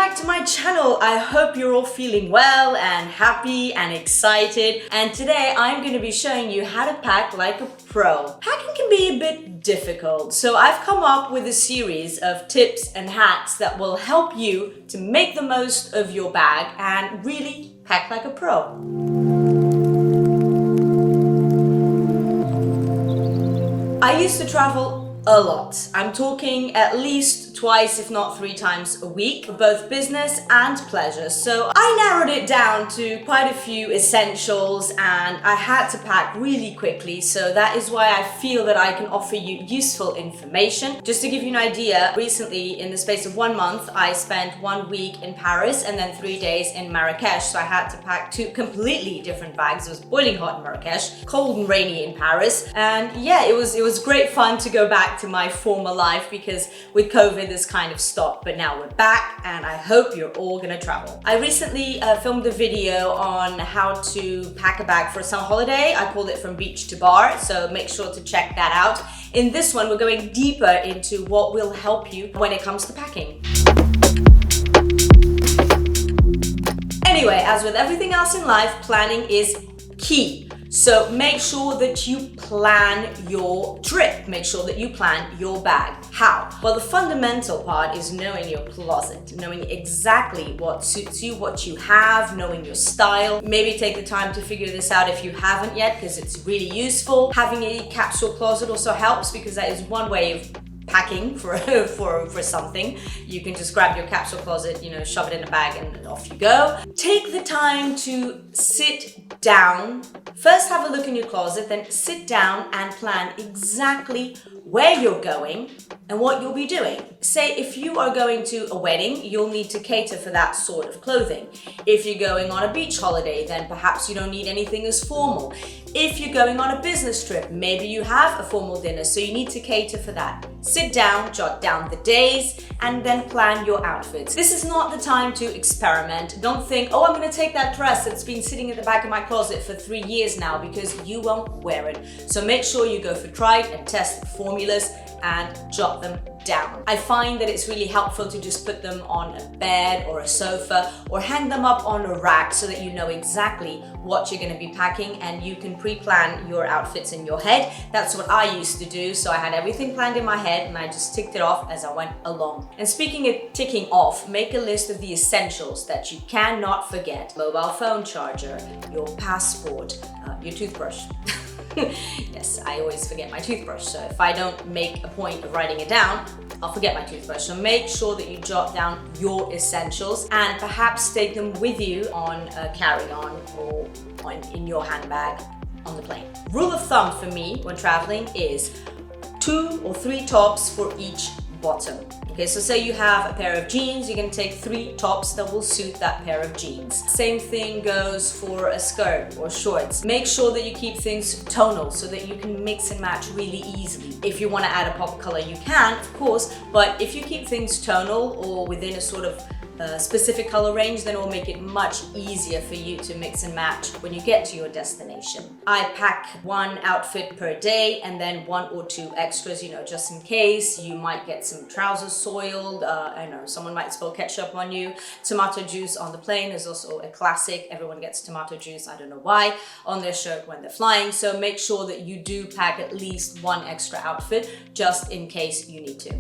back to my channel. I hope you're all feeling well and happy and excited. And today I'm going to be showing you how to pack like a pro. Packing can be a bit difficult, so I've come up with a series of tips and hacks that will help you to make the most of your bag and really pack like a pro. I used to travel a lot. I'm talking at least twice, if not 3 times a week, for both business and pleasure. So I narrowed it down to quite a few essentials and I had to pack really quickly. So that is why I feel that I can offer you useful information. Just to give you an idea, recently in the space of 1 month, I spent 1 week in Paris and then 3 days in Marrakesh. So I had to pack 2 completely different bags. It was boiling hot in Marrakesh, cold and rainy in Paris. And yeah, it was great fun to go back to my former life because with COVID this kind of stopped, but now we're back and I hope you're all gonna travel. I recently filmed a video on how to pack a bag for a summer holiday. I called it From Beach to Bar, so make sure to check that out. In this one, we're going deeper into what will help you when it comes to packing. Anyway, as with everything else in life, planning is key. So make sure that you plan your trip. Make sure that you plan your bag. How? Well, the fundamental part is knowing your closet, knowing exactly what suits you, what you have, knowing your style. Maybe take the time to figure this out if you haven't yet, because it's really useful. Having a capsule closet also helps because that is one way of packing for something. You can just grab your capsule closet, shove it in a bag and off you go. Take the time to sit down. First have a look in your closet, then sit down and plan exactly where you're going and what you'll be doing. Say if you are going to a wedding, you'll need to cater for that sort of clothing. If you're going on a beach holiday, then perhaps you don't need anything as formal. If you're going on a business trip, maybe you have a formal dinner, so you need to cater for that. Sit down, jot down the days, and then plan your outfits. This is not the time to experiment. Don't think, oh, I'm gonna take that dress that's been sitting in the back of my closet for 3 years now, because you won't wear it. So make sure you go for tried and tested formulas and jot them down. I find that it's really helpful to just put them on a bed or a sofa or hang them up on a rack so that you know exactly what you're going to be packing and you can pre-plan your outfits in your head. That's what I used to do. So I had everything planned in my head and I just ticked it off as I went along. And speaking of ticking off, make a list of the essentials that you cannot forget. Mobile phone charger, your passport, your toothbrush. Yes, I always forget my toothbrush, so if I don't make a point of writing it down, I'll forget my toothbrush. So make sure that you jot down your essentials and perhaps take them with you on a carry-on or in your handbag on the plane. Rule of thumb for me when traveling is 2 or 3 tops for each bottom. Okay, so say you have a pair of jeans, you're going to take 3 tops that will suit that pair of jeans. Same thing goes for a skirt or shorts. Make sure that you keep things tonal so that you can mix and match really easily. If you want to add a pop color, you can, of course, but if you keep things tonal or within a sort of specific color range, then it will make it much easier for you to mix and match when you get to your destination. I pack 1 outfit per day and then 1 or 2 extras, just in case you might get some trousers soiled. I know someone might spill ketchup on you. Tomato juice on the plane is also a classic. Everyone gets tomato juice, I don't know why, on their shirt when they're flying. So make sure that you do pack at least 1 extra outfit just in case you need to.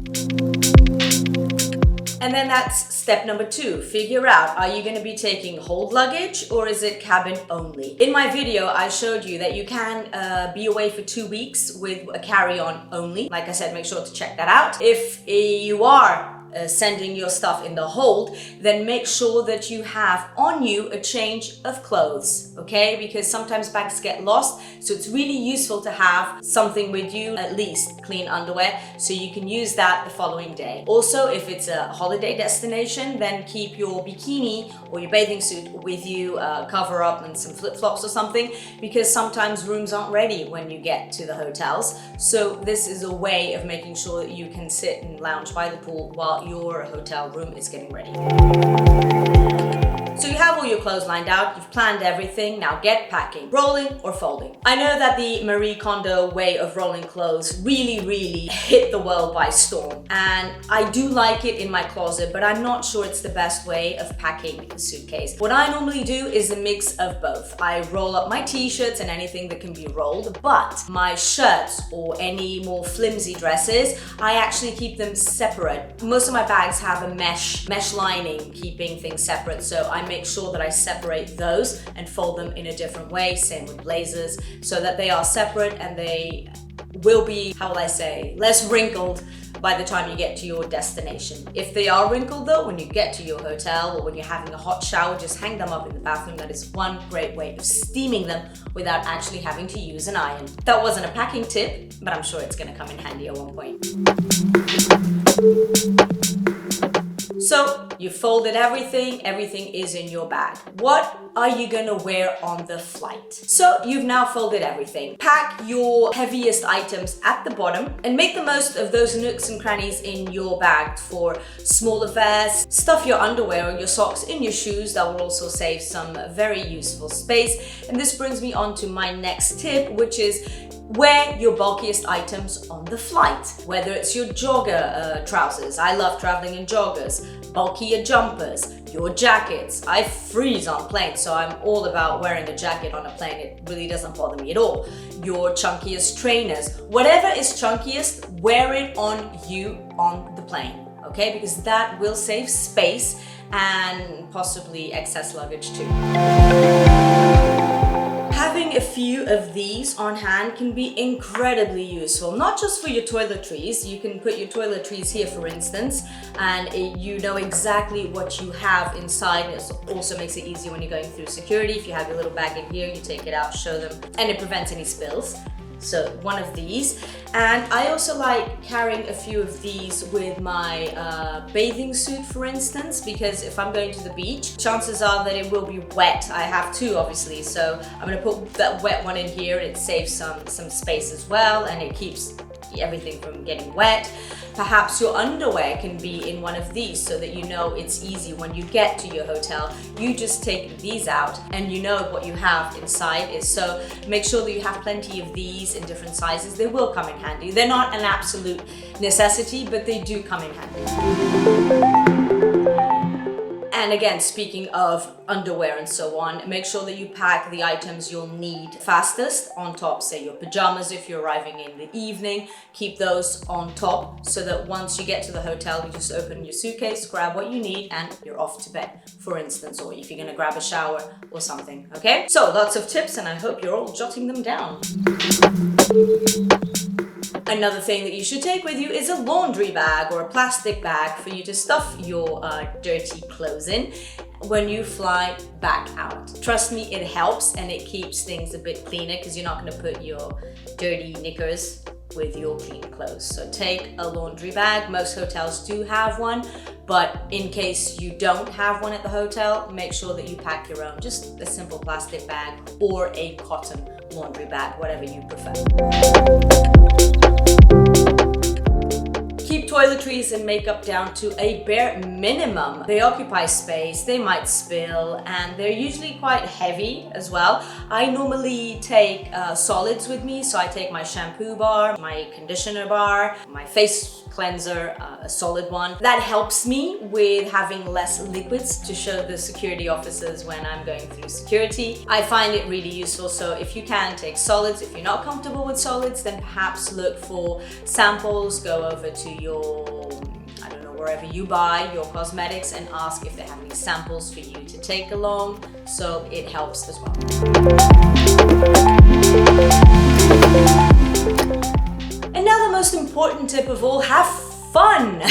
And then that's step number 2. Figure out, are you going to be taking hold luggage or is it cabin only? In my video, I showed you that you can be away for 2 weeks with a carry-on only. Like I said, make sure to check that out. If you are sending your stuff in the hold, then make sure that you have on you a change of clothes, okay? Because sometimes bags get lost, so it's really useful to have something with you, at least clean underwear, so you can use that the following day. Also, if it's a holiday destination, then keep your bikini or your bathing suit with you, cover up and some flip-flops or something, because sometimes rooms aren't ready when you get to the hotels. So this is a way of making sure that you can sit and lounge by the pool while your hotel room is getting ready. So you have all your clothes lined out, you've planned everything, now get packing. Rolling or folding. I know that the Marie Kondo way of rolling clothes really hit the world by storm. And I do like it in my closet, but I'm not sure it's the best way of packing a suitcase. What I normally do is a mix of both. I roll up my t-shirts and anything that can be rolled, but my shirts or any more flimsy dresses, I actually keep them separate. Most of my bags have a mesh lining keeping things separate, so I make sure that I separate those and fold them in a different way. Same with blazers, so that they are separate and they will be, how will I say, less wrinkled by the time you get to your destination. If they are wrinkled though, when you get to your hotel or when you're having a hot shower, just hang them up in the bathroom. That is one great way of steaming them without actually having to use an iron. That wasn't a packing tip, but I'm sure it's gonna come in handy at one point. So you folded everything is in your bag. What are you gonna wear on the flight? So you've now folded everything. Pack your heaviest items at the bottom and make the most of those nooks and crannies in your bag for small affairs. Stuff your underwear or your socks in your shoes. That will also save some very useful space. And this brings me on to my next tip, which is wear your bulkiest items on the flight. Whether it's your jogger trousers, I love traveling in joggers, bulkier jumpers, your jackets. I freeze on planes, so I'm all about wearing a jacket on a plane. It really doesn't bother me at all. Your chunkiest trainers. Whatever is chunkiest, wear it on you on the plane, okay? Because that will save space and possibly excess luggage too. Having a few of these on hand can be incredibly useful, not just for your toiletries. You can put your toiletries here, for instance, and you know exactly what you have inside. It also makes it easier when you're going through security. If you have your little bag in here, you take it out, show them, and it prevents any spills. So one of these. And I also like carrying a few of these with my bathing suit, for instance, because if I'm going to the beach, chances are that it will be wet. I have two, obviously, so I'm gonna put that wet one in here. It saves some space as well, and it keeps everything from getting wet. Perhaps your underwear can be in one of these so that you know it's easy when you get to your hotel. You just take these out and you know what you have inside is. So make sure that you have plenty of these in different sizes. They will come in handy. They're not an absolute necessity, but they do come in handy. And again, speaking of underwear and so on, make sure that you pack the items you'll need fastest on top. Say your pajamas if you're arriving in the evening, keep those on top so that once you get to the hotel, you just open your suitcase, grab what you need, and you're off to bed, for instance, or if you're gonna grab a shower or something, okay? So lots of tips, and I hope you're all jotting them down. Another thing that you should take with you is a laundry bag or a plastic bag for you to stuff your dirty clothes in when you fly back out. Trust me, it helps and it keeps things a bit cleaner because you're not going to put your dirty knickers with your clean clothes. So take a laundry bag. Most hotels do have one, but in case you don't have one at the hotel, make sure that you pack your own. Just a simple plastic bag or a cotton laundry bag, whatever you prefer. Keep toiletries and makeup down to a bare minimum. They occupy space, they might spill, and they're usually quite heavy as well. I normally take solids with me, so I take my shampoo bar, my conditioner bar, my face cleanser, a solid one. That helps me with having less liquids to show the security officers when I'm going through security. I find it really useful, so if you can, take solids. If you're not comfortable with solids, then perhaps look for samples, go over to your, I don't know, wherever you buy your cosmetics and ask if they have any samples for you to take along, so it helps as well. And now the most important tip of all, have fun!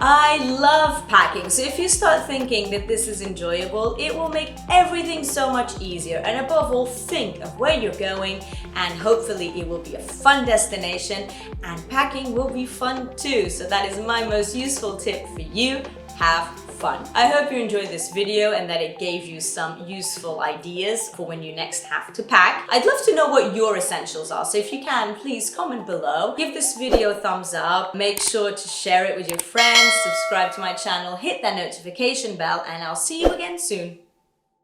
I love packing, so if you start thinking that this is enjoyable, it will make everything so much easier. And above all, think of where you're going, and hopefully it will be a fun destination, and packing will be fun too. So that is my most useful tip for you. Have fun. fun. I hope you enjoyed this video and that it gave you some useful ideas for when you next have to pack. I'd love to know what your essentials are, so if you can, please comment below. Give this video a thumbs up, make sure to share it with your friends, subscribe to my channel, hit that notification bell, and I'll see you again soon.